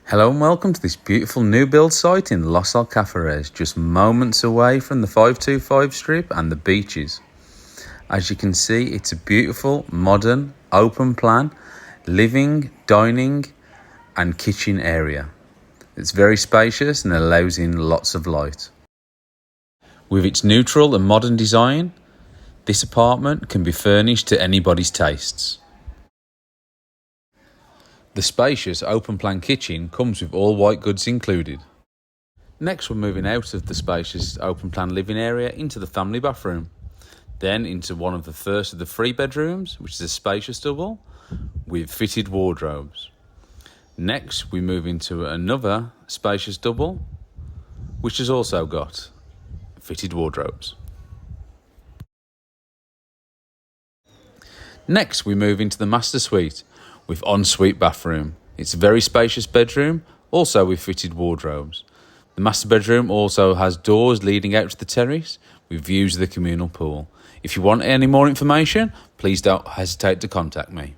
Hello and welcome to this beautiful new build site in Los Alcazares, just moments away from the 525 strip and the beaches. As you can see, it's a beautiful, modern, open plan, living, dining and kitchen area. It's very spacious and allows in lots of light. With its neutral and modern design, this apartment can be furnished to anybody's tastes. The spacious open plan kitchen comes with all white goods included. Next, we're moving out of the spacious open plan living area into the family bathroom, then into one of the first of the 3 bedrooms, which is a spacious double with fitted wardrobes. Next, we move into another spacious double, which has also got fitted wardrobes. Next, we move into the master suite with ensuite bathroom. It's a very spacious bedroom, also with fitted wardrobes. The master bedroom also has doors leading out to the terrace with views of the communal pool. If you want any more information, please don't hesitate to contact me.